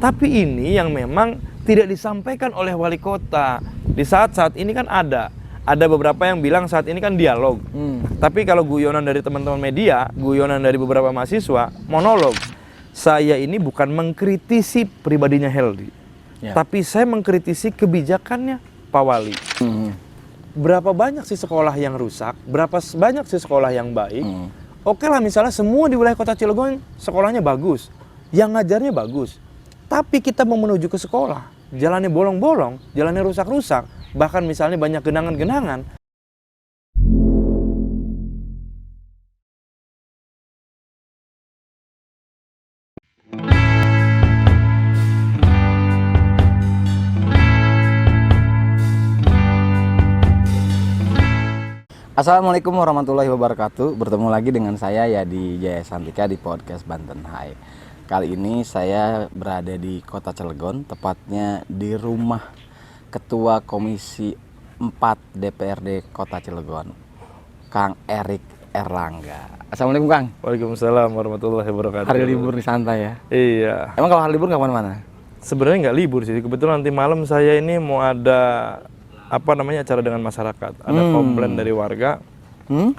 Tapi ini yang memang tidak disampaikan oleh wali kota. Di saat-saat ini kan ada beberapa yang bilang saat ini kan dialog. Tapi kalau guyonan dari teman-teman media, guyonan dari beberapa mahasiswa, monolog. Saya ini bukan mengkritisi pribadinya Heldy, tapi saya mengkritisi kebijakannya Pak Wali. Berapa banyak sih sekolah yang rusak, berapa banyak sih sekolah yang baik. Oke lah, misalnya semua di wilayah kota Cilegon sekolahnya bagus, yang ngajarnya bagus. Tapi kita mau menuju ke sekolah, jalannya bolong-bolong, jalannya rusak-rusak, bahkan misalnya banyak genangan-genangan. Assalamualaikum warahmatullahi wabarakatuh. Bertemu lagi dengan saya Yadi Jaya Santika di podcast Banten Hai. Kali ini saya berada di kota Cilegon, tepatnya di rumah Ketua Komisi 4 DPRD Kota Cilegon, Kang Erik Erlangga. Assalamualaikum Kang. Waalaikumsalam warahmatullahi wabarakatuh. Hari libur di santai ya? Iya. Emang kalau hari libur nggak kemana-mana? Sebenarnya nggak libur sih. Kebetulan nanti malam saya ini mau ada acara dengan masyarakat. Ada komplain dari warga.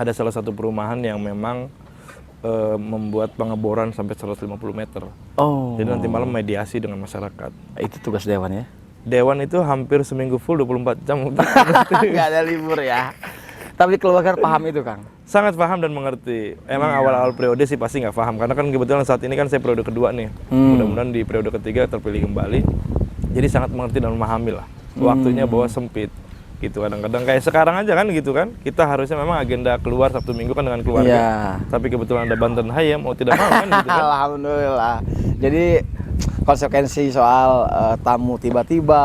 Ada salah satu perumahan yang memang membuat pengeboran sampai 150 meter. Jadi nanti malam mediasi dengan masyarakat. Itu tugas Dewan ya? Dewan itu hampir seminggu full 24 jam. Nggak ada libur ya? Tapi keluarga paham itu Kang? Sangat paham dan mengerti. Emang awal-awal periode sih pasti nggak paham. Karena kan kebetulan saat ini kan saya periode kedua nih. Mudah-mudahan di periode ketiga terpilih kembali. Jadi sangat mengerti dan memahami lah. Waktunya bahwa sempit. Gitu kadang-kadang kayak sekarang aja kan gitu kan, kita harusnya memang agenda keluar Sabtu Minggu kan dengan keluarga, tapi kebetulan ada Banten Hai mau tidak mau kan gitu kan. Alhamdulillah. Jadi konsekuensi soal tamu tiba-tiba,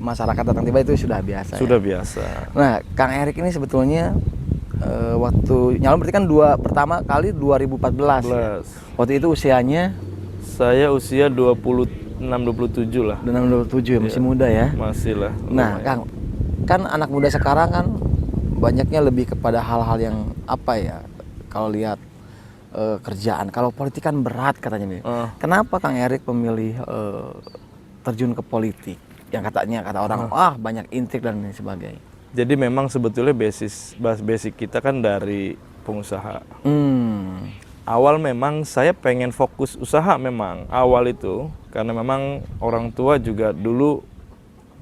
masyarakat datang tiba itu sudah biasa. Sudah biasa. Nah, Kang Erik ini sebetulnya waktu nyalon berarti kan pertama kali 2014. Ya? Waktu itu usianya? Saya usia 26-27 lah. 26-27 masih muda ya? Masih lah. Nah, Kang, kan anak muda sekarang kan banyaknya lebih kepada hal-hal yang apa ya, kalau lihat kerjaan, kalau politik kan berat katanya nih. Kenapa Kang Erik memilih terjun ke politik yang kata orang banyak intrik dan lain sebagainya? Jadi memang sebetulnya basic kita kan dari pengusaha. Awal memang saya pengen fokus usaha memang awal itu, karena memang orang tua juga dulu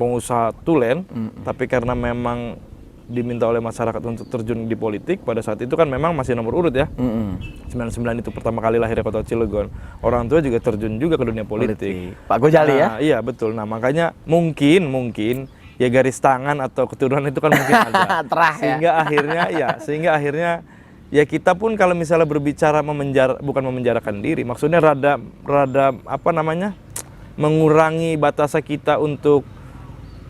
pengusaha tulen, tapi karena memang diminta oleh masyarakat untuk terjun di politik, pada saat itu kan memang masih nomor urut ya. 99 itu pertama kali lahir di kota Cilegon. Orang tua juga terjun juga ke dunia politik. Pak Gojali ya? Iya betul. Nah makanya mungkin ya garis tangan atau keturunan itu kan mungkin ada. Sehingga akhirnya ya kita pun kalau misalnya berbicara bukan memenjarakan diri, maksudnya rada mengurangi batasan kita untuk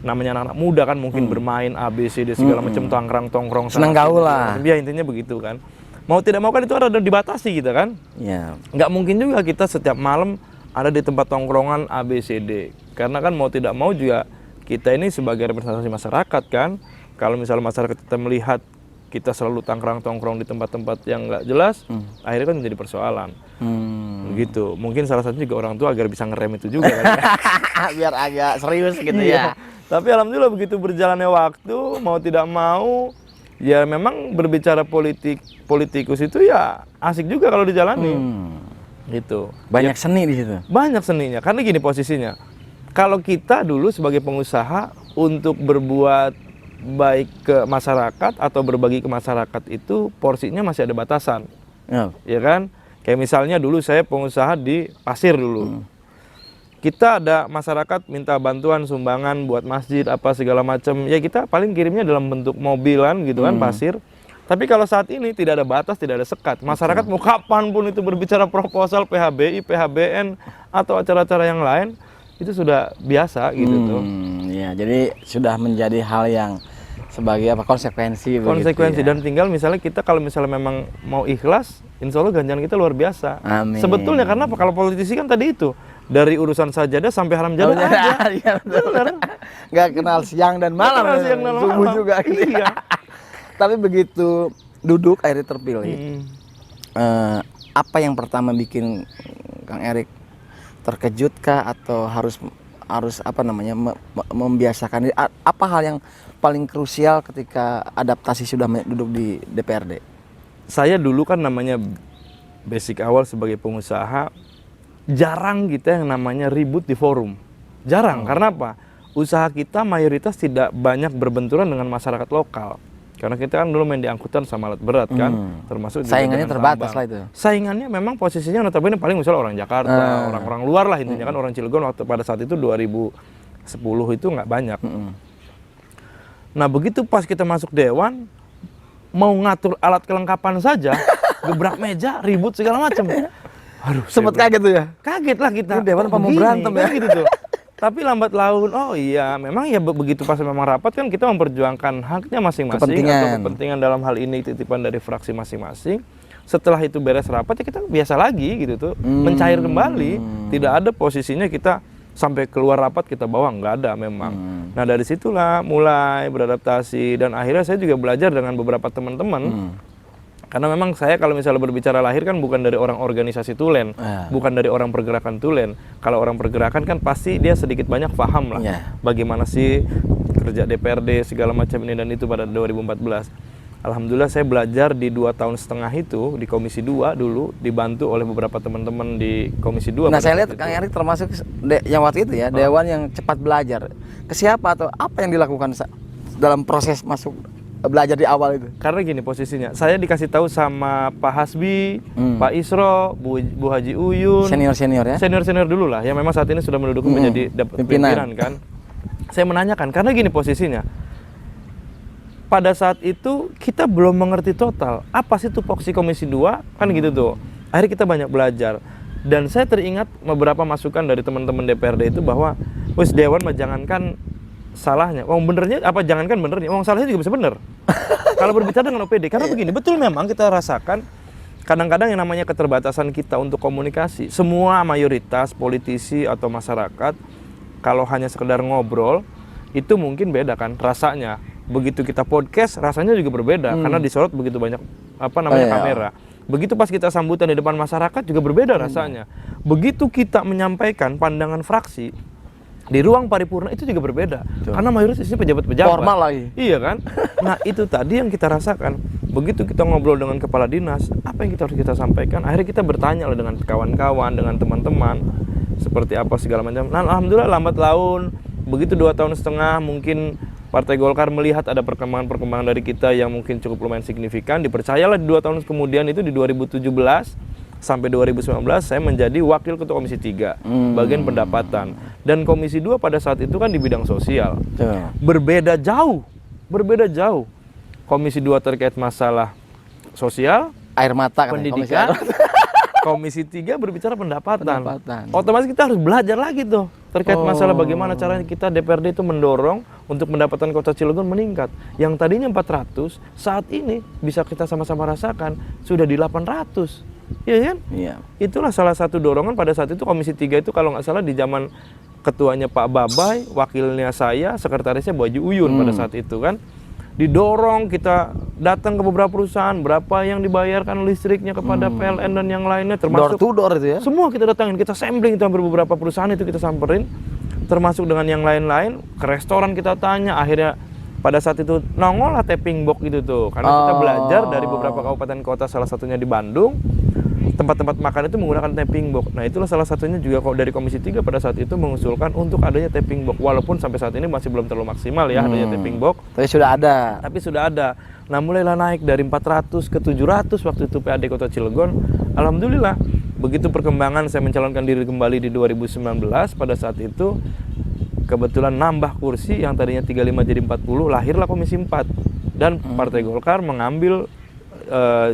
namanya anak-anak muda kan mungkin bermain ABCD segala macam tongkrong senang gaul lah. Ya intinya begitu kan. Mau tidak mau kan itu ada dibatasi gitu kan. Iya. Nggak mungkin juga kita setiap malam ada di tempat tongkrongan ABCD. Karena kan mau tidak mau juga kita ini sebagai representasi masyarakat kan. Kalau misalnya masyarakat kita melihat kita selalu tongkrong di tempat-tempat yang nggak jelas, akhirnya kan menjadi persoalan. Gitu. Mungkin salah satunya juga orang tua agar bisa ngerem itu juga kan. Biar agak serius gitu ya. Tapi alhamdulillah begitu berjalannya waktu, mau tidak mau, ya memang berbicara politikus itu ya asik juga kalau dijalani. Gitu. Banyak seni di situ. Banyak seninya. Karena gini posisinya. Kalau kita dulu sebagai pengusaha untuk berbuat baik ke masyarakat atau berbagi ke masyarakat itu porsinya masih ada batasan. Ya kan? Kayak misalnya dulu saya pengusaha di pasir dulu. Kita ada masyarakat minta bantuan sumbangan buat masjid apa segala macam, ya kita paling kirimnya dalam bentuk mobilan gitu kan, pasir. Tapi kalau saat ini tidak ada batas, tidak ada sekat. Masyarakat mau kapan pun itu berbicara proposal PHBI, PHBN atau acara-acara yang lain itu sudah biasa gitu tuh. Ya, jadi sudah menjadi hal yang sebagai konsekuensi ya. Dan tinggal misalnya kita kalau misalnya memang mau ikhlas, insya Allah ganjaran kita luar biasa. Amin. Sebetulnya karena apa? Kalau politisi kan tadi itu dari urusan sajadah sampai haram jadah aja. Iya, benar. Nggak kenal siang dan malam. Subuh juga gitu. Iya. Tapi begitu duduk akhirnya terpilih. Apa yang pertama bikin Kang Erik terkejut kah atau harus apa namanya membiasakan diri? Apa hal yang paling krusial ketika adaptasi sudah duduk di DPRD? Saya dulu kan namanya basic awal sebagai pengusaha, jarang kita yang namanya ribut di forum. Jarang, karena apa? Usaha kita mayoritas tidak banyak berbenturan dengan masyarakat lokal. Karena kita kan dulu main di angkutan sama alat berat kan, termasuk saingannya terbatas lah itu. Saingannya memang posisinya notabene paling misalnya orang Jakarta, orang-orang luar lah intinya kan, orang Cilegon waktu pada saat itu 2010 itu nggak banyak. Nah begitu pas kita masuk dewan, mau ngatur alat kelengkapan saja, gebrak meja, ribut segala macam. Aduh, sempet kaget tuh ya? Kaget lah kita. Ini dewan apa mau berantem ya? Gitu tuh. Tapi lambat laun, oh iya, memang ya begitu pas memang rapat kan kita memperjuangkan haknya masing-masing atau kepentingan dalam hal ini titipan dari fraksi masing-masing. Setelah itu beres rapat ya kita biasa lagi gitu tuh, mencair kembali. Tidak ada posisinya kita sampai keluar rapat kita bawa, nggak ada memang. Nah dari situlah mulai beradaptasi dan akhirnya saya juga belajar dengan beberapa teman-teman. Karena memang saya kalau misalnya berbicara lahir kan bukan dari orang organisasi Tulen, bukan dari orang pergerakan Tulen. Kalau orang pergerakan kan pasti dia sedikit banyak paham lah bagaimana sih kerja DPRD segala macam ini dan itu pada 2014. Alhamdulillah saya belajar di 2,5 tahun itu di Komisi 2 dulu, dibantu oleh beberapa teman-teman di Komisi 2. Nah saya lihat Kang Erik termasuk yang waktu itu ya, dewan yang cepat belajar. Ke siapa atau apa yang dilakukan dalam proses masuk belajar di awal itu? Karena gini posisinya, saya dikasih tahu sama Pak Hasbi, Pak Isro, Bu Haji Uyun, senior ya, senior dulu lah, yang memang saat ini sudah menduduki menjadi pimpinan kan. Saya menanyakan karena gini posisinya, pada saat itu kita belum mengerti total apa sih tupoksi Komisi 2 kan gitu tuh. Akhirnya kita banyak belajar dan saya teringat beberapa masukan dari teman-teman DPRD itu bahwa wis dewan mah jangankan salahnya, benernya apa jangankan benernya, salahnya juga bisa bener. Kalau berbicara dengan OPD, karena begini, betul memang kita rasakan kadang-kadang yang namanya keterbatasan kita untuk komunikasi. Semua mayoritas politisi atau masyarakat kalau hanya sekedar ngobrol itu mungkin beda kan rasanya. Begitu kita podcast rasanya juga berbeda karena disorot begitu banyak kamera. Begitu pas kita sambutan di depan masyarakat juga berbeda rasanya. Begitu kita menyampaikan pandangan fraksi di ruang paripurna itu juga berbeda. Karena mayoritas ini pejabat-pejabat. Formal lagi. Iya kan? Nah itu tadi yang kita rasakan. Begitu kita ngobrol dengan kepala dinas, apa yang harus kita sampaikan? Akhirnya kita bertanya lah dengan kawan-kawan, dengan teman-teman, seperti apa segala macam. Nah alhamdulillah lambat laun, begitu 2,5 tahun mungkin Partai Golkar melihat ada perkembangan-perkembangan dari kita yang mungkin cukup lumayan signifikan. Dipercayalah 2 tahun kemudian itu di 2017 sampai 2019 saya menjadi wakil ketua Komisi 3 bagian pendapatan, dan Komisi 2 pada saat itu kan di bidang sosial. Berbeda jauh. Komisi 2 terkait masalah sosial, air mata kan, pendidikan. Komisi 3 berbicara pendapatan. Otomatis kita harus belajar lagi tuh terkait masalah bagaimana caranya kita DPRD itu mendorong untuk pendapatan Kota Cilegon meningkat. Yang tadinya 400, saat ini bisa kita sama-sama rasakan sudah di 800. Iya kan? Iya. Itulah salah satu dorongan pada saat itu Komisi 3 itu kalau nggak salah di zaman ketuanya Pak Babay, wakilnya saya, sekretarisnya Bu Haji Uyun pada saat itu kan. Didorong kita datang ke beberapa perusahaan, berapa yang dibayarkan listriknya kepada PLN dan yang lainnya, termasuk door to door itu ya. Semua kita datangin, kita sampling itu hampir beberapa perusahaan itu kita samperin, termasuk dengan yang lain-lain, ke restoran kita tanya, akhirnya pada saat itu nongol lah tapping box gitu tuh, karena kita belajar dari beberapa kabupaten kota, salah satunya di Bandung, tempat-tempat makan itu menggunakan tapping box. Nah itulah salah satunya juga dari Komisi 3 pada saat itu mengusulkan untuk adanya tapping box, walaupun sampai saat ini masih belum terlalu maksimal ya adanya tapping box. Tapi sudah ada. Nah mulailah naik dari 400 ke 700 waktu itu PAD Kota Cilegon. Alhamdulillah begitu perkembangan saya mencalonkan diri kembali di 2019 pada saat itu, kebetulan nambah kursi yang tadinya 35 jadi 40, lahirlah Komisi 4 dan Partai Golkar mengambil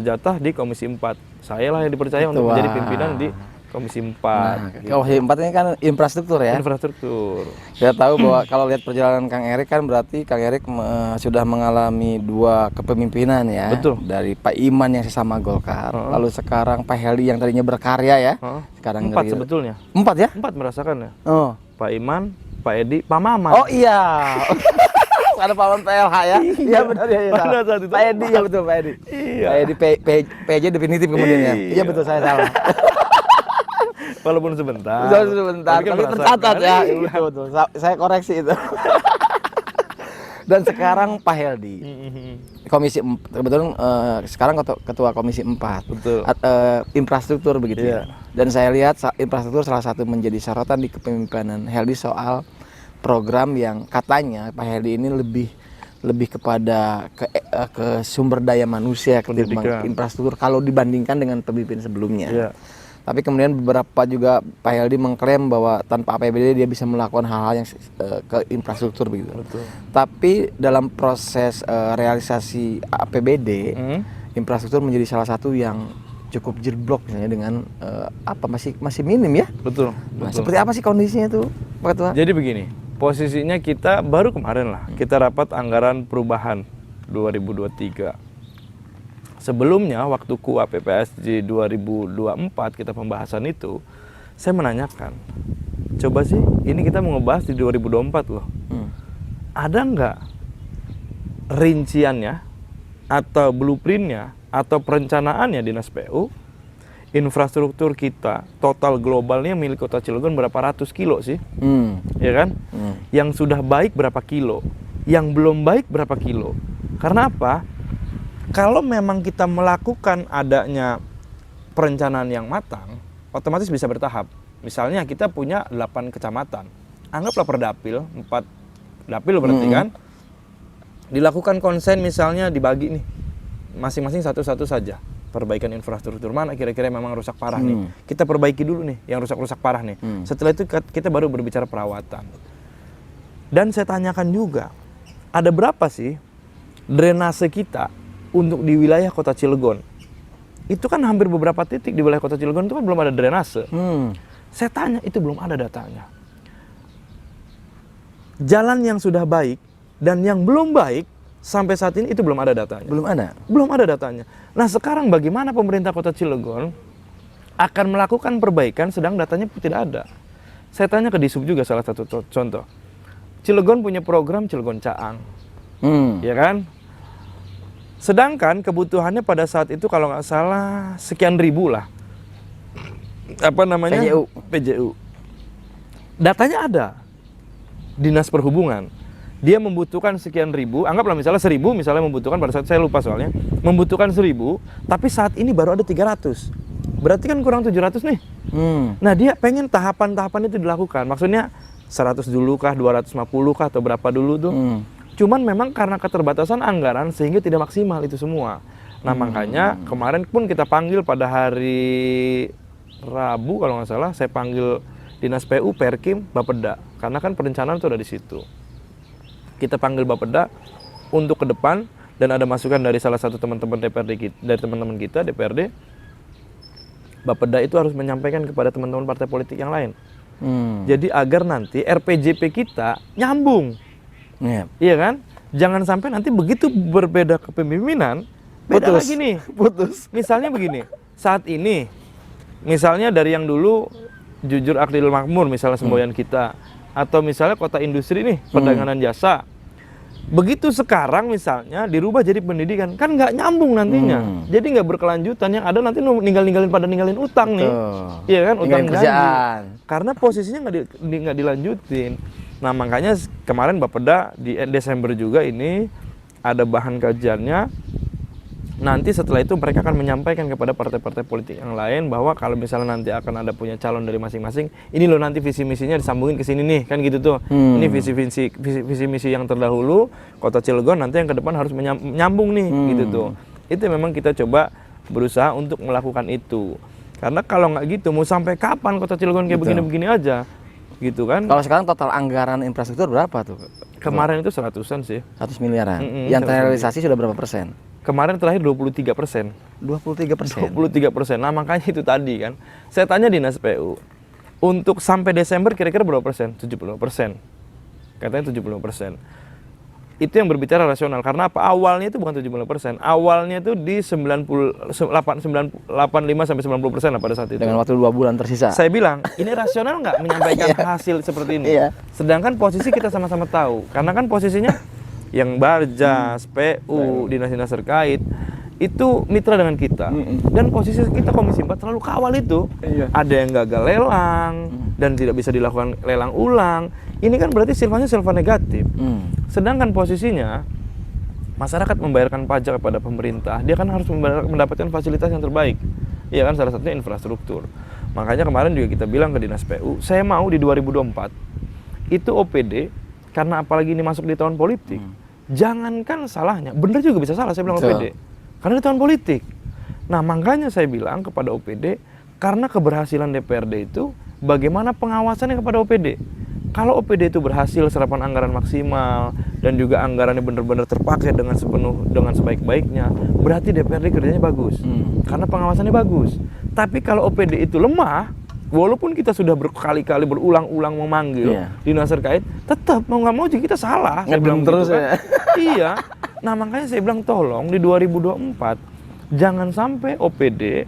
jatah di Komisi 4. Saya lah yang dipercaya untuk menjadi pimpinan di Komisi 4. Nah, gitu. Komisi 4 ini kan infrastruktur ya? Infrastruktur. Kita tahu bahwa kalau lihat perjalanan Kang Erik kan berarti Kang Erik sudah mengalami 2 kepemimpinan ya. Betul. Dari Pak Iman yang sesama Golkar, lalu sekarang Pak Heli yang tadinya berkarya ya. Sekarang 4 sebetulnya. 4 ya? 4 merasakan ya. Pak Iman, Pak Edi, Pak Maman. Oh iya. Ada Pak Maman PLH ya? Iya benar ya. Pak Edi ya betul Pak Edi. Iya. Pak Edi PJ definitif kemudian ya. Iya betul saya salah. Walaupun sebentar. Sebentar, kan tapi tercatat merasakan. ya. Iya. Betul. Saya koreksi itu. Dan sekarang Pak Heldi, kebetulan sekarang ketua Komisi 4. Betul. Infrastruktur begitu Iya. ya. Dan saya lihat infrastruktur salah satu menjadi sorotan di kepemimpinan Heldi soal program yang katanya Pak Heldi ini lebih kepada ke sumber daya manusia ketimbang Pendidikan. infrastruktur kalau dibandingkan dengan pemimpin sebelumnya. Iya. Tapi kemudian beberapa juga Pak Heldi mengklaim bahwa tanpa APBD dia bisa melakukan hal-hal yang ke infrastruktur begitu. Betul. Tapi dalam proses realisasi APBD, infrastruktur menjadi salah satu yang cukup jeblok misalnya dengan masih minim ya. Betul. Nah, seperti apa sih kondisinya tuh, Pak Ketua? Jadi begini, posisinya kita baru kemarin lah kita rapat anggaran perubahan 2023. Sebelumnya waktu KUA PPSJ 2024 kita pembahasan itu, saya menanyakan, coba sih ini kita mau ngebahas di 2024 loh. Ada nggak rinciannya atau blueprintnya atau perencanaannya Dinas PU, infrastruktur kita total globalnya milik Kota Cilegon berapa ratus kilo sih? Ya kan? Yang sudah baik berapa kilo? Yang belum baik berapa kilo? Karena apa? Kalau memang kita melakukan adanya perencanaan yang matang, otomatis bisa bertahap. Misalnya kita punya 8 kecamatan. Anggaplah per dapil, 4 dapil berarti kan. Dilakukan konsen misalnya dibagi nih. Masing-masing satu-satu saja. Perbaikan infrastruktur mana kira-kira memang rusak parah nih. Kita perbaiki dulu nih yang rusak-rusak parah nih. Setelah itu kita baru berbicara perawatan. Dan saya tanyakan juga, ada berapa sih drenase kita untuk di wilayah Kota Cilegon? Itu kan hampir beberapa titik di wilayah Kota Cilegon itu kan belum ada drenase. Saya tanya, itu belum ada datanya. Jalan yang sudah baik dan yang belum baik sampai saat ini itu belum ada datanya. Belum ada? Belum ada datanya. Nah sekarang bagaimana pemerintah Kota Cilegon akan melakukan perbaikan sedang datanya tidak ada? Saya tanya ke Disub juga salah satu contoh. Cilegon punya program Cilegon Caang. Ya kan? Sedangkan kebutuhannya pada saat itu kalau nggak salah sekian ribu lah. Apa namanya? PJU. Datanya ada. Dinas Perhubungan. Dia membutuhkan sekian ribu, anggaplah misalnya 1.000 misalnya membutuhkan pada saat saya lupa soalnya. Membutuhkan 1.000, tapi saat ini baru ada 300. Berarti kan kurang 700 nih. Nah, dia pengen tahapan-tahapan itu dilakukan. Maksudnya 100 dulu kah, 250 kah atau berapa dulu tuh. Cuman memang karena keterbatasan anggaran sehingga tidak maksimal itu semua. Nah makanya kemarin pun kita panggil pada hari Rabu kalau nggak salah, saya panggil Dinas PU, Perkim, Bapeda. Karena kan perencanaan itu ada di situ. Kita panggil Bapeda untuk ke depan dan ada masukan dari salah satu teman-teman DPRD kita, dari teman-teman kita DPRD. Bapeda itu harus menyampaikan kepada teman-teman partai politik yang lain. Jadi agar nanti RPJP kita nyambung. Iya kan? Jangan sampai nanti begitu berbeda kepemimpinan, beda lagi nih. Putus. Misalnya begini, saat ini, misalnya dari yang dulu jujur adil makmur, misalnya semboyan kita, atau misalnya kota industri nih, perdagangan jasa. Begitu sekarang misalnya dirubah jadi pendidikan, kan nggak nyambung nantinya. Jadi nggak berkelanjutan, yang ada nanti ninggalin utang nih. Iya kan? Utang janji. Karena posisinya nggak dilanjutin. Nah makanya kemarin Bapeda di Desember juga ini ada bahan kajiannya. Nanti setelah itu mereka akan menyampaikan kepada partai-partai politik yang lain bahwa kalau misalnya nanti akan ada punya calon dari masing-masing, ini loh nanti visi misinya disambungin ke sini nih, kan gitu tuh. Ini visi misi yang terdahulu Kota Cilegon, nanti yang ke depan harus menyambung nih, gitu tuh. Itu memang kita coba berusaha untuk melakukan itu. Karena kalau nggak gitu, mau sampai kapan Kota Cilegon kayak begini-begini aja? Gitu kan. Kalau sekarang total anggaran infrastruktur berapa tuh? Kemarin itu 100-an sih. 100 miliaran. Yang terrealisasi sudah berapa persen? Kemarin terakhir 23%. 23%. 23%. Nah makanya itu tadi kan. Saya tanya Dinas PU. Untuk sampai Desember kira-kira berapa persen? 70%. Katanya 70%. Itu yang berbicara rasional. Karena apa? Awalnya itu bukan 70%. Awalnya itu di 85 sampai 90% lah pada saat itu. Dengan waktu 2 bulan tersisa. Saya bilang, ini rasional nggak menyampaikan hasil seperti ini? Sedangkan posisi kita sama-sama tahu. Karena kan posisinya yang Barjas, PU, dinas-dinas terkait, itu mitra dengan kita. Dan posisi kita Komisi 4 selalu kawal itu. Ada yang gagal lelang dan tidak bisa dilakukan lelang ulang. Ini kan berarti sifatnya silva negatif. Sedangkan posisinya masyarakat membayarkan pajak kepada pemerintah, dia kan harus mendapatkan fasilitas yang terbaik. Iya kan, salah satunya infrastruktur. Makanya kemarin juga kita bilang ke Dinas PU, saya mau di 2024 itu OPD, karena apalagi ini masuk di tahun politik. Jangankan salahnya, bener juga bisa salah saya bilang OPD. Karena di tahun politik. Nah, makanya saya bilang kepada OPD, karena keberhasilan DPRD itu, bagaimana pengawasannya kepada OPD? Kalau OPD itu berhasil serapan anggaran maksimal dan juga anggarannya benar-benar terpakai dengan sebaik-baiknya, berarti DPRD kerjanya bagus. Karena pengawasannya bagus. Tapi kalau OPD itu lemah, walaupun kita sudah berkali-kali berulang-ulang memanggil dinas terkait, tetap mau nggak mau juga kita salah. Saya bilang terus gitu, kan? Iya. Nah, makanya saya bilang tolong di 2024 jangan sampai OPD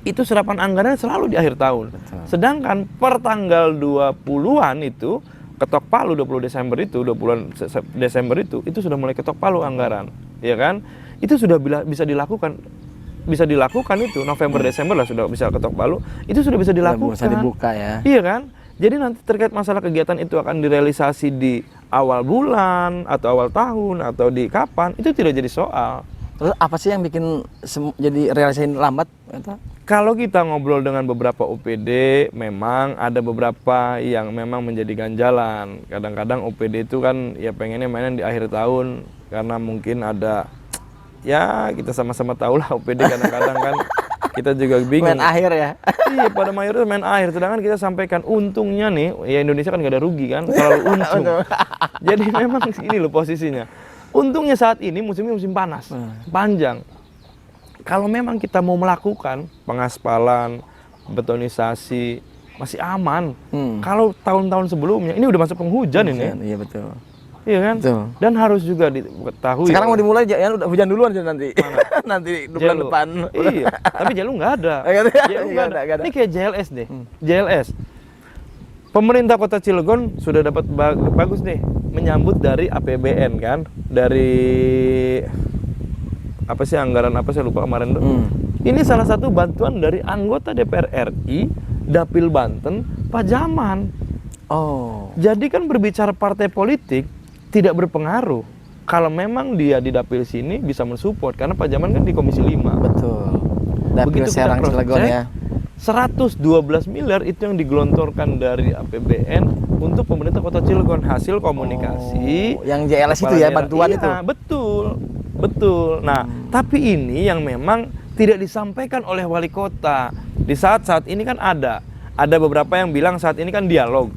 itu serapan anggaran selalu di akhir tahun. Sedangkan per tanggal 20-an itu ketok palu 20 Desember itu, 20 Desember itu sudah mulai ketok palu anggaran, ya kan? Itu sudah bisa dilakukan itu November Desember lah sudah bisa ketok palu, itu sudah bisa dilakukan. Bisa dibuka ya. Iya kan? Jadi nanti terkait masalah kegiatan itu akan direalisasi di awal bulan atau awal tahun atau di kapan, itu tidak jadi soal. Terus apa sih yang bikin jadi realisasi lambat? Kalau kita ngobrol dengan beberapa OPD, memang ada beberapa yang memang menjadi ganjalan. Kadang-kadang OPD itu kan ya pengennya mainan di akhir tahun karena mungkin ada, ya kita sama-sama tahu lah OPD kadang-kadang kan kita juga bingung. Main akhir ya? Iya, pada mayoritas main akhir. Sedangkan kita sampaikan untungnya nih, ya Indonesia kan gak ada rugi kan, selalu untung. Jadi memang ini loh posisinya. Untungnya saat ini musimnya musim panas, panjang. Kalau memang kita mau melakukan pengaspalan, betonisasi, masih aman. Kalau tahun-tahun sebelumnya, ini udah masuk penghujan ini. Iya betul. Iya kan? Betul. Dan harus juga diketahui. Sekarang mau dimulai ya udah hujan duluan nanti. Nanti bulan depan. Iya, tapi Jelu nggak ada. Jelu nggak ada. Ini kayak JLS deh. JLS. Pemerintah Kota Cilegon sudah dapat bagus nih menyambut dari APBN kan, dari apa sih anggaran apa saya lupa kemarin tuh. Ini salah satu bantuan dari anggota DPR RI Dapil Banten Pak Jaman. Oh. Jadi kan berbicara partai politik tidak berpengaruh kalau memang dia di Dapil sini bisa mensupport karena Pak Jaman kan di Komisi 5. Betul. Dapil Serang Cilegon ya. 112 miliar itu yang digelontorkan dari APBN untuk pemerintah Kota Cilegon, hasil komunikasi. Yang JLS itu ya, bantuan itu. Betul. Nah, tapi ini yang memang tidak disampaikan oleh wali kota. Di saat ini kan ada beberapa yang bilang saat ini kan dialog.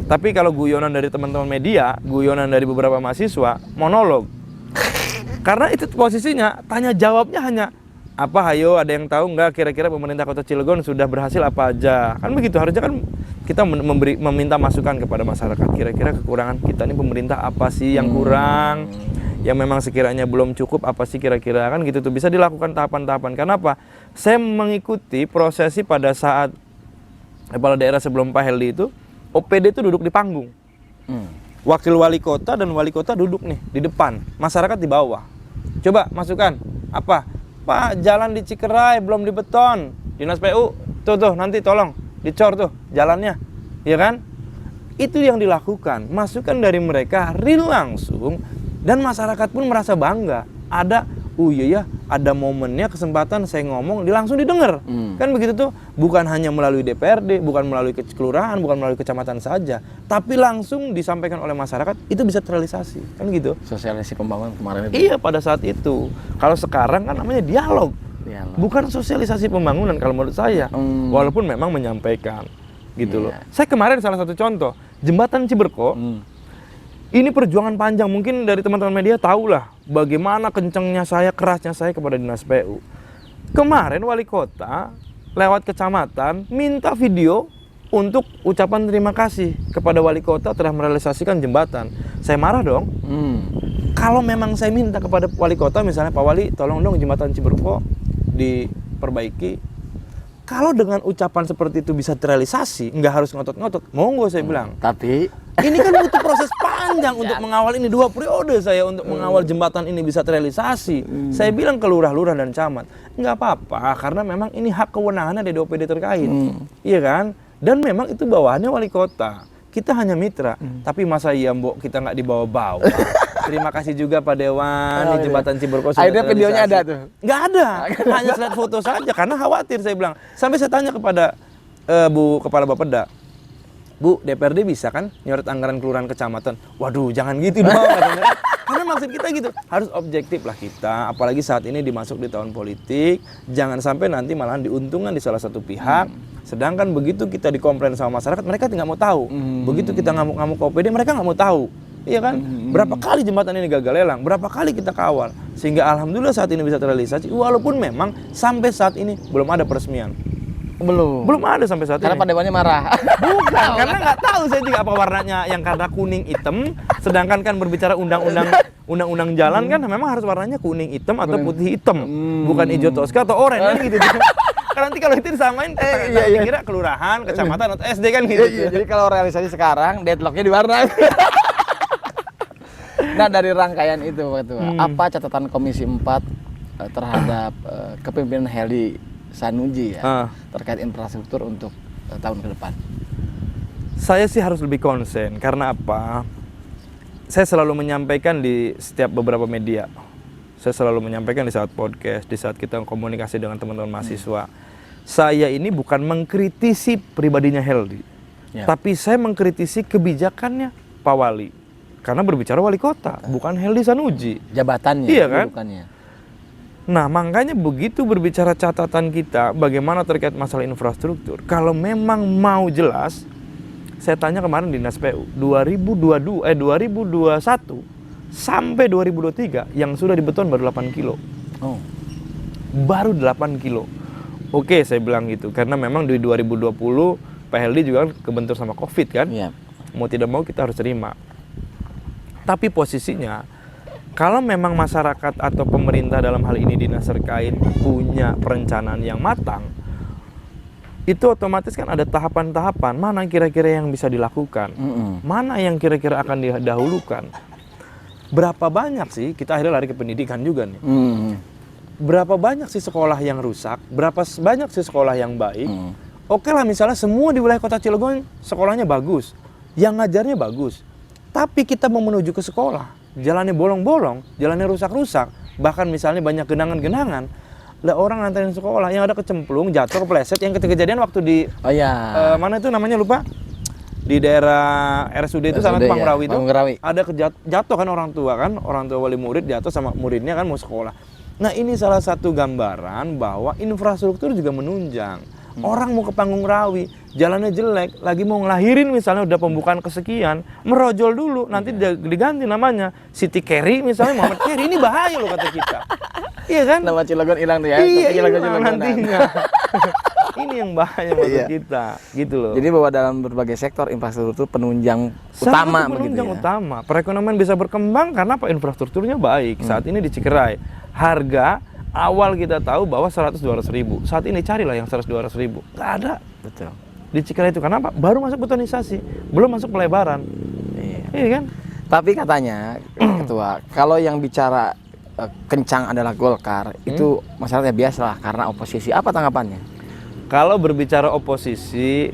Tapi kalau guyonan dari teman-teman media, guyonan dari beberapa mahasiswa, monolog. Karena itu posisinya tanya jawabnya hanya apa, hayo ada yang tahu nggak kira-kira pemerintah Kota Cilegon sudah berhasil apa aja, kan begitu. Harusnya kan kita meminta masukan kepada masyarakat, kira-kira kekurangan kita nih pemerintah apa sih yang kurang, yang memang sekiranya belum cukup apa sih kira-kira, kan gitu tuh bisa dilakukan tahapan-tahapan. Kenapa? Saya mengikuti prosesi pada saat kepala daerah sebelum Pak Heldi itu, OPD itu duduk di panggung, wakil wali kota dan wali kota duduk nih di depan, masyarakat di bawah. Coba masukan apa? Pak, jalan di Cikerai belum dibeton. Dinas PU, tuh nanti tolong dicor tuh jalannya. Ya kan? Itu yang dilakukan. Masukan dari mereka real langsung dan masyarakat pun merasa bangga. Ada ada momennya, kesempatan saya ngomong langsung didengar. Kan begitu tuh, bukan hanya melalui DPRD, bukan melalui kelurahan, bukan melalui kecamatan saja, tapi langsung disampaikan oleh masyarakat, itu bisa terrealisasi. Kan gitu. Sosialisasi pembangunan kemarin itu. Iya, pada saat itu. Kalau sekarang kan namanya dialog. Bukan sosialisasi pembangunan kalau menurut saya. Walaupun memang menyampaikan gitu loh. Saya kemarin salah satu contoh, jembatan Ciberko. Ini perjuangan panjang, mungkin dari teman-teman media tahu lah bagaimana kencengnya saya, kerasnya saya kepada Dinas PU. Kemarin wali kota lewat kecamatan minta video untuk ucapan terima kasih kepada wali kota telah merealisasikan jembatan. Saya marah dong. Kalau memang saya minta kepada wali kota, misalnya Pak Wali tolong dong jembatan Ciberko diperbaiki. Kalau dengan ucapan seperti itu bisa terrealisasi, nggak harus ngotot-ngotot, monggo saya bilang. Tapi Ini kan butuh proses panjang untuk mengawal ini. 2 periode saya untuk mengawal jembatan ini bisa terrealisasi. Saya bilang ke lurah-lurah dan camat, nggak apa-apa karena memang ini hak kewenangannya dari OPD terkait. Iya kan? Dan memang itu bawahannya wali kota. Kita hanya mitra, tapi masa iya mbok kita nggak dibawa-bawa. Terima kasih juga Pak Dewan di jembatan Ciberko. Akhirnya videonya ada tuh? Nggak ada, hanya slide foto saja karena khawatir saya bilang. Sampai saya tanya kepada Bu Kepala Bapeda, Bu, DPRD bisa kan nyoret anggaran kelurahan kecamatan? Waduh, jangan gitu dong. Katanya. Karena maksud kita gitu, harus objektif lah kita. Apalagi saat ini dimasuk di tahun politik, jangan sampai nanti malahan diuntungkan di salah satu pihak. Sedangkan begitu kita dikomplain sama masyarakat, mereka nggak mau tahu. Begitu kita ngamuk-ngamuk ke OPD, mereka nggak mau tahu. Iya kan? Berapa kali jembatan ini gagal lelang, berapa kali kita kawal. Sehingga alhamdulillah saat ini bisa terrealisasi, walaupun memang sampai saat ini belum ada peresmian. Belum ada sampai saat Karena ini. Pak Dewannya marah. Bukan, karena nggak tahu saya juga apa warnanya yang karena kuning hitam, sedangkan kan berbicara undang-undang jalan kan memang harus warnanya kuning hitam atau putih hitam, bukan hijau toska atau oranye kan gitu. Karena nanti kalau itu disamain, kira kelurahan, kecamatan atau SD kan gitu. Jadi kalau realisasi sekarang deadlocknya di warna. Nah dari rangkaian itu Pak Ketua, apa catatan Komisi 4 terhadap kepemimpinan Heli Sanuji ya terkait infrastruktur untuk tahun ke depan? Saya sih harus lebih konsen karena apa? Saya selalu menyampaikan di setiap beberapa media. Saya selalu menyampaikan di saat podcast, di saat kita komunikasi dengan teman-teman mahasiswa. Saya ini bukan mengkritisi pribadinya Heldi, tapi saya mengkritisi kebijakannya Pak Wali. Karena berbicara wali kota, bukan Heldi Sanuji. Jabatannya, iya kan? Bukannya. Nah, makanya begitu berbicara catatan kita bagaimana terkait masalah infrastruktur. Kalau memang mau jelas, saya tanya kemarin Dinas PU, 2021 sampai 2023 yang sudah dibeton baru 8 kilo. Baru 8 kilo. Oke, saya bilang gitu. Karena memang di 2020 Pak Heldi juga kan kebentur sama COVID kan. Mau tidak mau kita harus terima. Tapi posisinya, kalau memang masyarakat atau pemerintah dalam hal ini dinas terkait punya perencanaan yang matang, itu otomatis kan ada tahapan-tahapan mana kira-kira yang bisa dilakukan, mana yang kira-kira akan didahulukan. Berapa banyak sih, kita akhirnya lari ke pendidikan juga nih, berapa banyak sih sekolah yang rusak, berapa banyak sih sekolah yang baik. Oke lah misalnya semua di wilayah kota Cilegon sekolahnya bagus, yang ngajarnya bagus, tapi kita mau menuju ke sekolah, jalannya bolong-bolong, jalannya rusak-rusak, bahkan misalnya banyak genangan-genangan. Lah orang nganterin sekolah yang ada kecemplung, jatuh, kepleset. Yang kejadian waktu di mana itu namanya lupa, di daerah RSUD itu sama Pangurawi itu ada jatuh kan orang tua wali murid jatuh sama muridnya kan mau sekolah. Nah ini salah satu gambaran bahwa infrastruktur juga menunjang. Orang mau ke Panggung Rawi, jalannya jelek, lagi mau ngelahirin misalnya udah pembukaan kesekian, merojol dulu, nanti diganti namanya Siti Carry misalnya, Muhammad Carry, ini bahaya loh kata kita. Iya kan? Nama Cilegon hilang tuh ya. Iya, hilang nantinya. Ini yang bahaya maksud kita, gitu loh. Jadi bahwa dalam berbagai sektor infrastruktur penunjang utama begitu ya. Utama. Perekonomian bisa berkembang karena apa? Infrastrukturnya baik. Saat ini di Cikeray, harga awal kita tahu bahwa 100-200 ribu. Saat ini carilah yang 100-200 ribu. Nggak ada. Betul. Di Cikeray itu kenapa? Baru masuk betonisasi, belum masuk pelebaran. Iya kan? Tapi katanya Ketua, kalau yang bicara kencang adalah Golkar, itu masyarakatnya biasa lah karena oposisi. Apa tanggapannya? Kalau berbicara oposisi,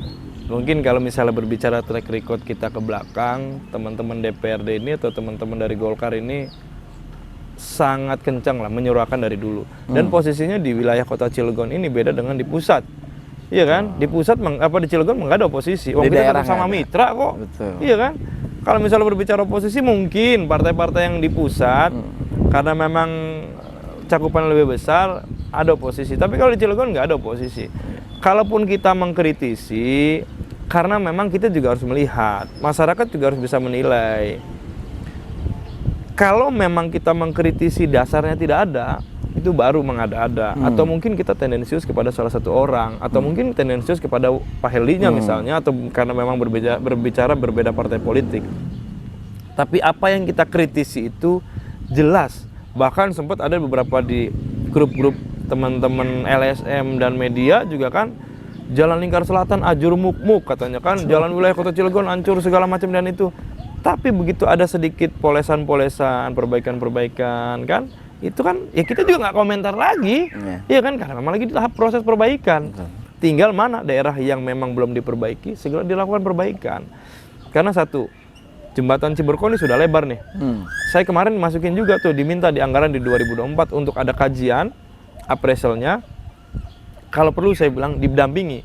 mungkin kalau misalnya berbicara track record kita ke belakang, teman-teman DPRD ini atau teman-teman dari Golkar ini sangat kencang lah menyuarakan dari dulu. Dan posisinya di wilayah kota Cilegon ini beda dengan di pusat. Iya kan? Di pusat di Cilegon nggak ada oposisi. Wong kita tetap sama mitra kok. Betul. Iya kan? Kalau misalnya berbicara oposisi mungkin partai-partai yang di pusat karena memang cakupan lebih besar ada oposisi. Tapi kalau di Cilegon nggak ada oposisi. Kalaupun kita mengkritisi, karena memang kita juga harus melihat, masyarakat juga harus bisa menilai. Kalau memang kita mengkritisi dasarnya tidak ada, itu baru mengada-ada. Atau mungkin kita tendensius kepada salah satu orang, atau mungkin tendensius kepada Pak Heldinya misalnya, atau karena memang berbicara berbeda partai politik. Tapi apa yang kita kritisi itu jelas. Bahkan sempat ada beberapa di grup-grup teman-teman LSM dan media juga kan Jalan Lingkar Selatan ajur muk-muk katanya kan, jalan wilayah Kota Cilegon hancur segala macam dan itu. Tapi begitu ada sedikit polesan-polesan, perbaikan-perbaikan kan, itu kan ya kita juga nggak komentar lagi. Iya kan, karena memang lagi di tahap proses perbaikan. Tinggal mana daerah yang memang belum diperbaiki, segera dilakukan perbaikan. Karena satu, jembatan Ciberko ini sudah lebar nih. Saya kemarin masukin juga tuh, diminta di anggaran di 2024 untuk ada kajian, appraisalnya. Kalau perlu saya bilang didampingi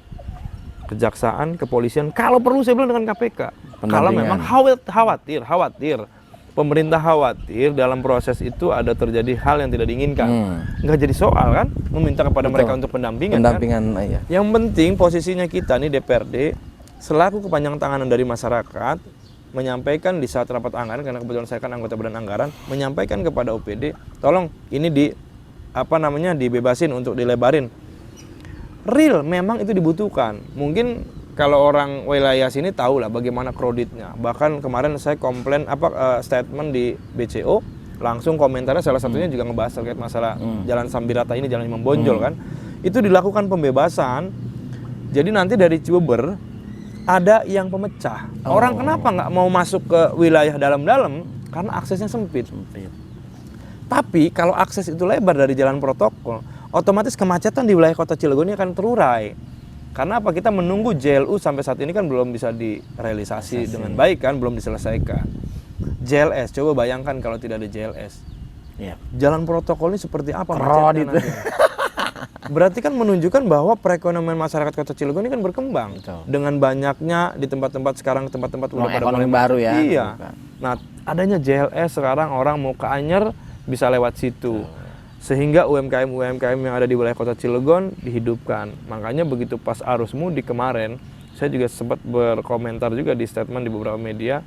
kejaksaan, kepolisian. Kalau perlu saya bilang dengan KPK. Kalau memang khawatir, pemerintah khawatir dalam proses itu ada terjadi hal yang tidak diinginkan. Nggak jadi soal kan, meminta kepada mereka untuk pendampingan kan? Iya. Yang penting posisinya kita nih DPRD selaku kepanjangan tanganan dari masyarakat, menyampaikan di saat rapat anggaran, karena kebetulan saya kan anggota badan anggaran, menyampaikan kepada OPD, tolong ini dibebasin untuk dilebarin. Real memang itu dibutuhkan. Mungkin kalau orang wilayah sini tahu lah bagaimana kreditnya. Bahkan kemarin saya komplain statement di BCO, langsung komentarnya salah satunya juga ngebahas terkait masalah Jalan Sambirata ini, jalan yang membonjol kan. Itu dilakukan pembebasan. Jadi nanti dari Cibeber ada yang pemecah. Orang kenapa nggak mau masuk ke wilayah dalam-dalam? Karena aksesnya sempit. Tapi kalau akses itu lebar dari jalan protokol, otomatis kemacetan di wilayah Kota Cilegon ini akan terurai. Karena apa? Kita menunggu JLU sampai saat ini kan belum bisa direalisasi dengan baik kan, belum diselesaikan. JLS, coba bayangkan kalau tidak ada JLS. Jalan protokol ini seperti apa macetnya nanti? Berarti kan menunjukkan bahwa perekonomian masyarakat Kota Cilegon ini kan berkembang. Dengan banyaknya di tempat-tempat sekarang, tempat-tempat udah pada ekonomi baru ya. Iya. Nah, adanya JLS sekarang orang mau ke Anyer bisa lewat situ. Sehingga UMKM yang ada di wilayah Kota Cilegon dihidupkan. Makanya begitu pas arus mudik kemarin, saya juga sempat berkomentar juga di statement di beberapa media,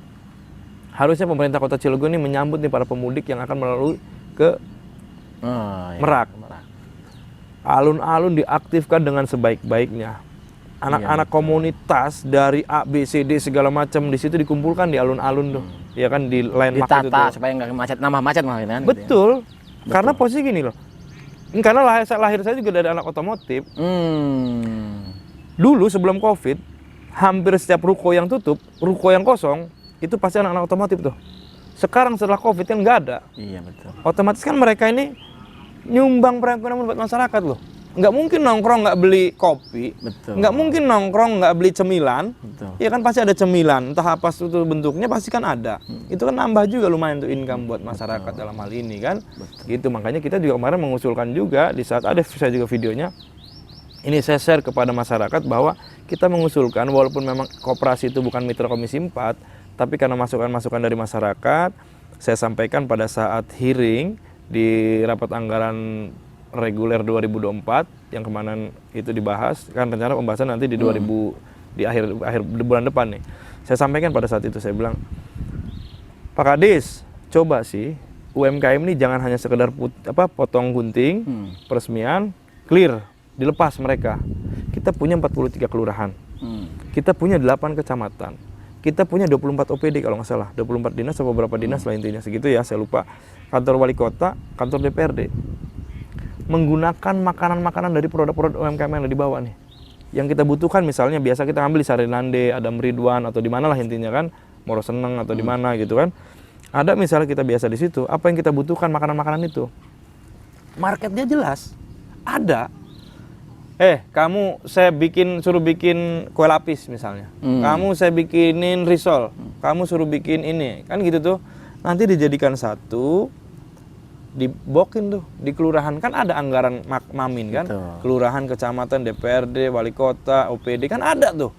harusnya pemerintah Kota Cilegon ini menyambut nih para pemudik yang akan melalui ke Merak. Alun-alun diaktifkan dengan sebaik-baiknya. Anak-anak komunitas dari A, B, C, D segala macam di situ dikumpulkan di alun-alun tuh. Ya kan di landmark itu tuh. Ditata supaya nggak macet, nambah macet malah kan. Betul. Karena posisi gini loh. Karena lahir saya juga dari anak otomotif. Dulu sebelum Covid, hampir setiap ruko yang tutup, ruko yang kosong, itu pasti anak-anak otomotif tuh. Sekarang setelah Covid kan nggak ada. Iya betul. Otomatis kan mereka ini nyumbang perekonomian buat masyarakat loh. Nggak mungkin nongkrong nggak beli kopi, nggak mungkin nongkrong nggak beli cemilan, ya kan pasti ada cemilan, entah apa itu bentuknya pasti kan ada. Itu kan nambah juga lumayan tuh income buat masyarakat dalam hal ini kan. Gitu, makanya kita juga kemarin mengusulkan juga di saat ada saya juga videonya, ini saya share kepada masyarakat bahwa kita mengusulkan walaupun memang koperasi itu bukan mitra Komisi 4, tapi karena masukan-masukan dari masyarakat, saya sampaikan pada saat hearing di rapat anggaran reguler 2024 yang kemarin itu dibahas, kan rencana pembahasan nanti di di akhir bulan depan nih. Saya sampaikan pada saat itu, saya bilang, Pak Kadis, coba sih UMKM ini jangan hanya sekedar potong gunting, peresmian, clear, dilepas mereka. Kita punya 43 kelurahan. Kita punya 8 kecamatan. Kita punya 24 OPD kalau nggak salah, 24 dinas atau beberapa dinas lah intinya segitu ya, saya lupa. Kantor wali kota, kantor DPRD. Menggunakan makanan-makanan dari produk-produk UMKM yang ada di bawah nih. Yang kita butuhkan misalnya biasa kita ambil di Sarinande, Adam Ridwan atau di mana lah intinya kan, Moro Seneng atau di mana gitu kan. Ada misalnya kita biasa di situ, apa yang kita butuhkan makanan-makanan itu. Marketnya jelas. Ada. Kamu suruh bikin kue lapis misalnya. Kamu saya bikinin risol. Kamu suruh bikin ini. Kan gitu tuh. Nanti dijadikan satu, dibokin tuh di kelurahan, kan ada anggaran mamin kan. Kelurahan, kecamatan, DPRD, wali kota, OPD kan ada tuh.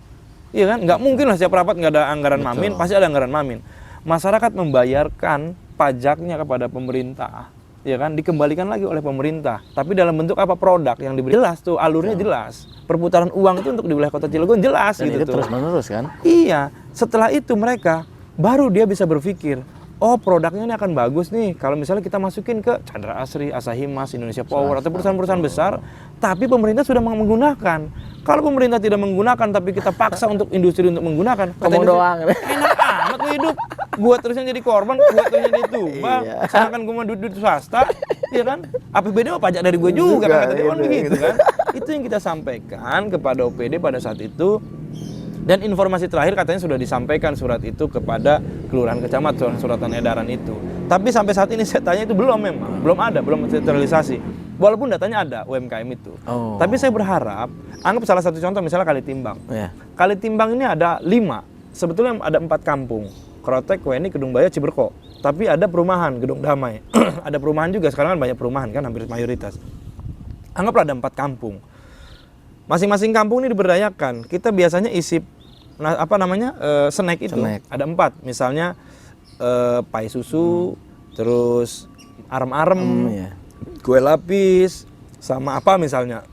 Iya kan? Nggak mungkin lah setiap rapat nggak ada anggaran mamin, pasti ada anggaran mamin. Masyarakat membayarkan pajaknya kepada pemerintah. Ya kan, dikembalikan lagi oleh pemerintah. Tapi dalam bentuk apa? Produk yang diberi. Jelas tuh, alurnya jelas. Perputaran uang itu untuk di wilayah Kota Cilegon jelas. Dan gitu itu terus-menerus kan? Iya. Setelah itu mereka baru dia bisa berpikir, oh produknya ini akan bagus nih kalau misalnya kita masukin ke Chandra Asri, Asahi Mas, Indonesia Power atau perusahaan-perusahaan besar, tapi pemerintah sudah menggunakan. Kalau pemerintah tidak menggunakan tapi kita paksa untuk industri untuk menggunakan, ngomong doang. Enak amat lu hidup. Gua terus yang jadi korban, gua terus yang jadi tumbal. Sedangkan gua mau duit swasta, ya kan? APBD mah pajak dari gua juga kan kata dia begitu kan. Itu yang kita sampaikan kepada OPD pada saat itu. Dan informasi terakhir katanya sudah disampaikan surat itu kepada kelurahan kecamatan, suratan edaran itu. Tapi sampai saat ini saya tanya itu belum memang, belum ada, belum terrealisasi. Walaupun datanya ada UMKM itu. Oh. Tapi saya berharap, anggap salah satu contoh misalnya Kalitimbang. Iya. Kalitimbang ini ada 5, sebetulnya ada 4 kampung. Krotek, Weni, Kedung Baya, Ciberko. Tapi ada perumahan, Gedung Damai. Ada perumahan juga, sekarang kan banyak perumahan kan, hampir mayoritas. Anggaplah ada 4 kampung. Masing-masing kampung ini diberdayakan. Kita biasanya isi snack itu. Snack. Ada 4, misalnya pai susu, terus arem-arem, Iya. kue lapis, sama apa misalnya.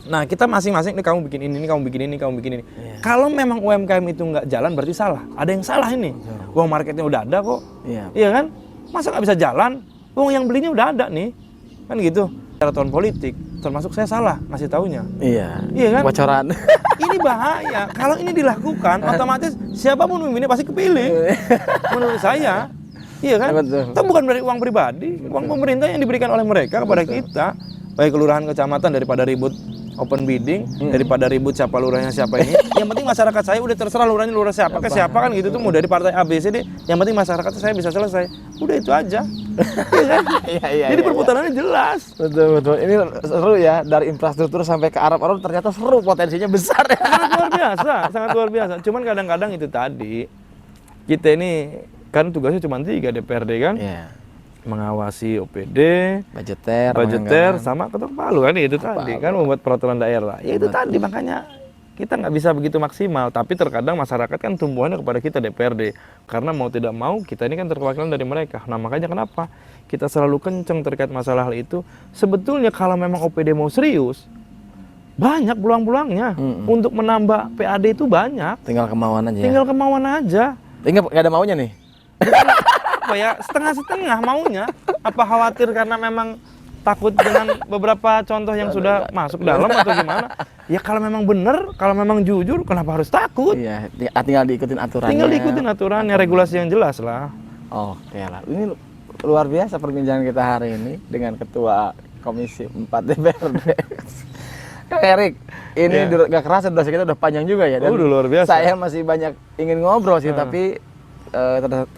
Nah, kita masing-masing nih, kamu bikin ini, kamu bikin ini, kamu bikin ini. Iya. Kalau memang UMKM itu nggak jalan berarti salah. Ada yang salah ini. Wong marketnya udah ada kok. Iya. Iya kan? Masa nggak bisa jalan? Wong yang belinya udah ada nih. Kan gitu. Cara tahun politik, termasuk saya salah ngasih taunya. Iya. Iya kan? Bocoran. Ini bahaya. Kalau ini dilakukan, otomatis siapapun pemimpinnya pasti kepilih. Menurut saya. Iya kan? Betul. Itu bukan dari uang pribadi, uang pemerintah yang diberikan oleh mereka kepada kita. Baik kelurahan kecamatan, daripada ribut open bidding, daripada ribut siapa lurahnya siapa ini. Yang penting masyarakat saya udah terserah lurahnya lurah siapa ke siapa kan gitu tuh, mau dari partai A B C D. Yang penting masyarakat saya bisa selesai. Udah itu aja. Iya kan? Iya. Jadi perputarannya jelas. Betul. Ini seru ya, dari infrastruktur sampai ke Arab ternyata seru, potensinya besar ya. Sangat luar biasa. Cuman kadang-kadang itu tadi, kita ini kan tugasnya cuma 3 DPRD kan. Iya. Mengawasi OPD, Budgeter, sama ketok palu kan itu tadi kan, membuat peraturan daerah. Ya itu tadi, makanya kita nggak bisa begitu maksimal. Tapi terkadang masyarakat kan tumbuhannya kepada kita DPRD, karena mau tidak mau kita ini kan terwakilan dari mereka. Nah makanya kenapa kita selalu kenceng terkait masalah hal itu. Sebetulnya kalau memang OPD mau serius, banyak peluang-peluangnya untuk menambah PAD itu banyak. Tinggal kemauan aja. Tinggal kemauan aja. Tinggal nggak ada maunya nih. Apa ya, setengah-setengah maunya. Apa khawatir karena memang takut dengan beberapa contoh yang sudah masuk dalam atau gimana? Ya kalau memang benar, kalau memang jujur, kenapa harus takut? Iya, tinggal diikutin aturannya. Tinggal diikutin aturannya, regulasi yang jelas lah. Oke lah, ini luar biasa perbincangan kita hari ini dengan Ketua Komisi 4 DPRD. Kang Erik, ini gak kerasa durasi kita udah panjang juga ya. Dan udah luar biasa. Saya masih banyak ingin ngobrol sih, tapi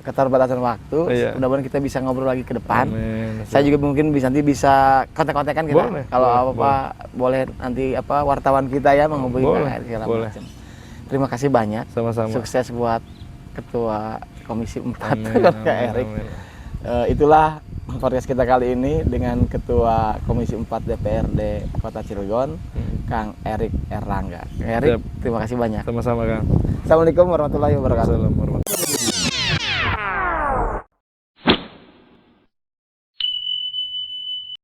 keterbatasan waktu. Mudah-mudahan kita bisa ngobrol lagi ke depan. Amin. Saya juga mungkin nanti bisa kontak-kontakan kita. Boleh, Kalau boleh nanti wartawan kita ya menghubungi Kang Erik segala boleh. macam. Terima kasih banyak. Sama-sama. Sukses buat Ketua Komisi 4 Amin, Kang Erik. Itulah podcast kita kali ini dengan Ketua Komisi 4 DPRD Kota Cilegon, Kang Erik Erlangga. Kang Erik, terima kasih banyak. Sama-sama Kang. Assalamualaikum warahmatullahi wabarakatuh. Assalamualaikum warahmatullahi wabarakatuh.